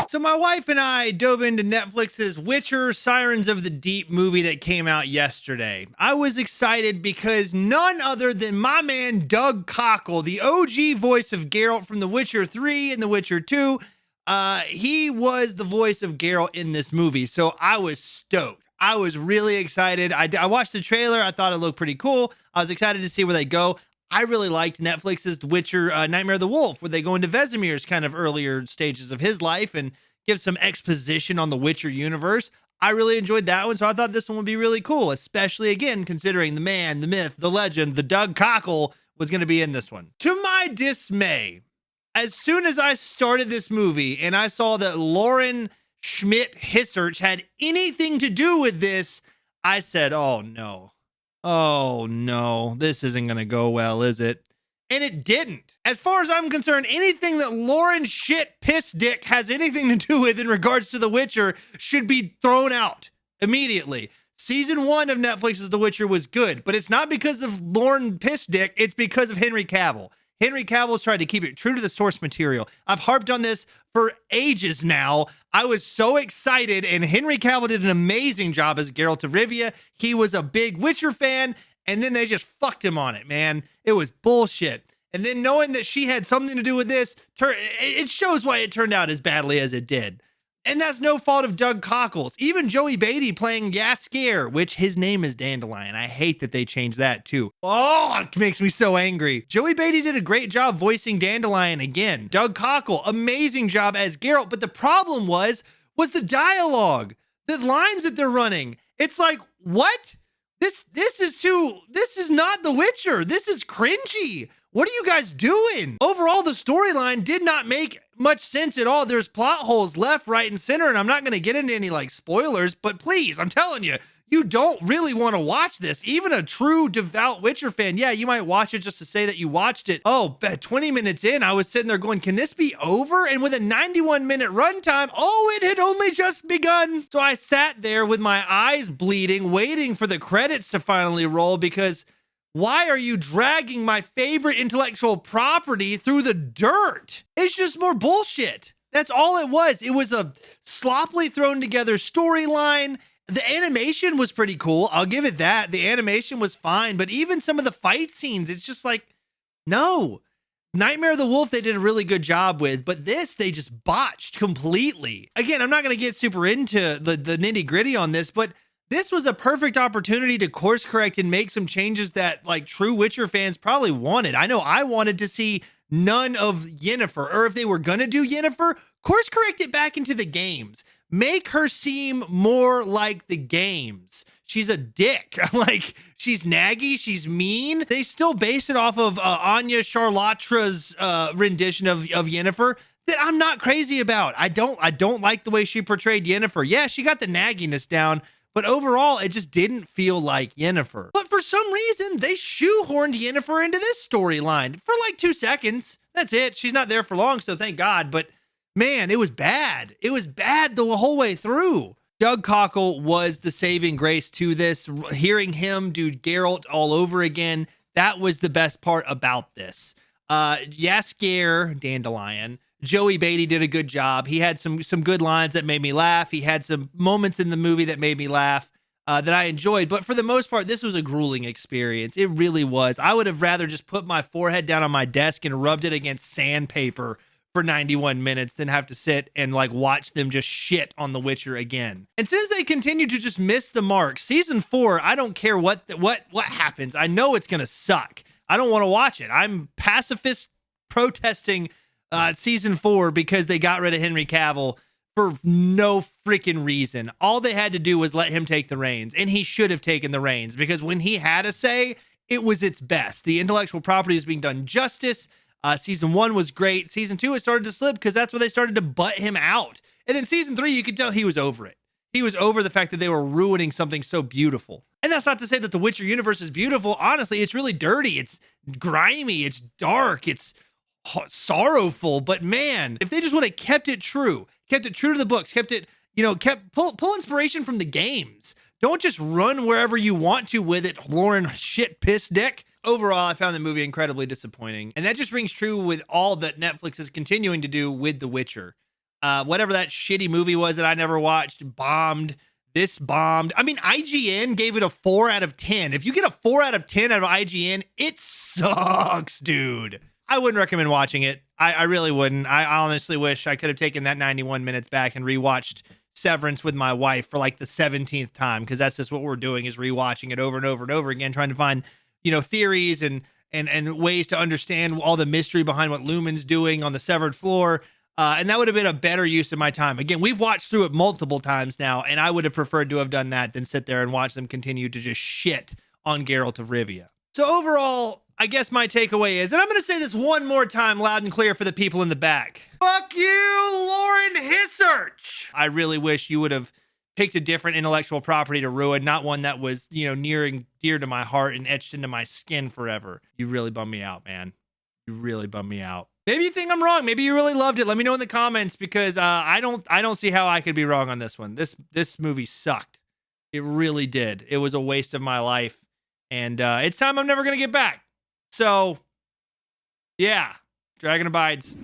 So my wife and I dove into Netflix's Witcher Sirens of the Deep movie that came out yesterday. I was excited because none other than my man Doug Cockle, the OG voice of Geralt from The Witcher 3 and The Witcher 2, he was the voice of Geralt in this movie. So I was stoked. I was really excited. I watched the trailer. I thought it looked pretty cool. I was excited to see where they go. I really liked Netflix's The Witcher Nightmare of the Wolf, where they go into Vesemir's kind of earlier stages of his life and give some exposition on the Witcher universe. I really enjoyed that one, so I thought this one would be really cool, especially, again, considering the man, the myth, the legend, the Doug Cockle was going to be in this one. To my dismay, as soon as I started this movie and I saw that Lauren Hisserch had anything to do with this, I said, oh no. Oh no, this isn't going to go well, is it? And it didn't. As far as I'm concerned, anything that Lauren Piss-Dick has anything to do with in regards to The Witcher should be thrown out immediately. Season 1 of Netflix's The Witcher was good, but it's not because of Lauren Piss-Dick, it's because of Henry Cavill. Henry Cavill's tried to keep it true to the source material. I've harped on this for ages now. I was so excited, and Henry Cavill did an amazing job as Geralt of Rivia. He was a big Witcher fan, and then they just fucked him on it, man. It was bullshit. And then knowing that she had something to do with this, it shows why it turned out as badly as it did. And that's no fault of Doug Cockle's. Even Joey Beatty playing Jaskier, which his name is Dandelion. I hate that they changed that too. Oh, it makes me so angry. Joey Beatty did a great job voicing Dandelion again. Doug Cockle, amazing job as Geralt. But the problem was the dialogue, the lines that they're running. It's like, what? This is not The Witcher. This is cringy. What are you guys doing? Overall, the storyline did not make much sense at all. There's plot holes left, right, and center, and I'm not going to get into any like spoilers, but please, I'm telling you, you don't really want to watch this. Even a true devout Witcher fan, yeah, you might watch it just to say that you watched it. Oh, 20 minutes in, I was sitting there going, can this be over? And with a 91-minute runtime, oh, it had only just begun. So I sat there with my eyes bleeding, waiting for the credits to finally roll, because why are you dragging my favorite intellectual property through the dirt? It's just more bullshit. That's all it was. It was a sloppily thrown together storyline. The animation was pretty cool. I'll give it that. The animation was fine, but even some of the fight scenes, it's just like, no. Nightmare of the Wolf, they did a really good job with, but this, they just botched completely. Again, I'm not going to get super into the nitty gritty on this, but this was a perfect opportunity to course correct and make some changes that like true Witcher fans probably wanted. I know I wanted to see none of Yennefer, or if they were going to do Yennefer, course correct it back into the games. Make her seem more like the games. She's a dick. Like, she's naggy, she's mean. They still base it off of Anya Charlatra's rendition of Yennefer that I'm not crazy about. I don't like the way she portrayed Yennefer. Yeah, she got the nagginess down, but overall, it just didn't feel like Yennefer. But for some reason, they shoehorned Yennefer into this storyline for like 2 seconds. That's it. She's not there for long, so thank God. But man, it was bad. It was bad the whole way through. Doug Cockle was the saving grace to this. Hearing him do Geralt all over again, that was the best part about this. Jaskier, Dandelion, Joey Beatty did a good job. He had some good lines that made me laugh. He had some moments in the movie that made me laugh that I enjoyed. But for the most part, this was a grueling experience. It really was. I would have rather just put my forehead down on my desk and rubbed it against sandpaper for 91 minutes than have to sit and like watch them just shit on The Witcher again. And since they continue to just miss the mark, season 4, I don't care what happens. I know it's going to suck. I don't want to watch it. I'm pacifist protesting season 4 because they got rid of Henry Cavill for no freaking reason. All they had to do was let him take the reins, and he should have taken the reins, because when he had a say, it was its best. The intellectual property is being done justice. Season 1 was great. Season 2, it started to slip because that's where they started to butt him out. And then season 3, you could tell he was over it. He was over the fact that they were ruining something so beautiful. And that's not to say that the Witcher universe is beautiful. Honestly, it's really dirty. It's grimy. It's dark. It's sorrowful. But man, if they just would have kept it true to the books, kept it, pull inspiration from the games. Don't just run wherever you want to with it, Lauren Piss-Dick. Overall, I found the movie incredibly disappointing. And that just rings true with all that Netflix is continuing to do with The Witcher. Whatever that shitty movie was that I never watched bombed. This bombed. I mean, IGN gave it a 4 out of 10. If you get a 4 out of 10 out of IGN, it sucks, dude. I wouldn't recommend watching it. I really wouldn't. I honestly wish I could have taken that 91 minutes back and rewatched Severance with my wife for like the 17th time, because that's just what we're doing, is rewatching it over and over and over again, trying to find, theories and ways to understand all the mystery behind what Lumen's doing on the severed floor. And that would have been a better use of my time. Again, we've watched through it multiple times now, and I would have preferred to have done that than sit there and watch them continue to just shit on Geralt of Rivia. So overall, I guess my takeaway is, and I'm going to say this one more time loud and clear for the people in the back. Fuck you, Lauren Hisserch. I really wish you would have picked a different intellectual property to ruin, not one that was, near and dear to my heart and etched into my skin forever. You really bummed me out, man. You really bummed me out. Maybe you think I'm wrong. Maybe you really loved it. Let me know in the comments, because I don't see how I could be wrong on this one. This movie sucked. It really did. It was a waste of my life, and it's time I'm never gonna get back. So, yeah, Dragon abides.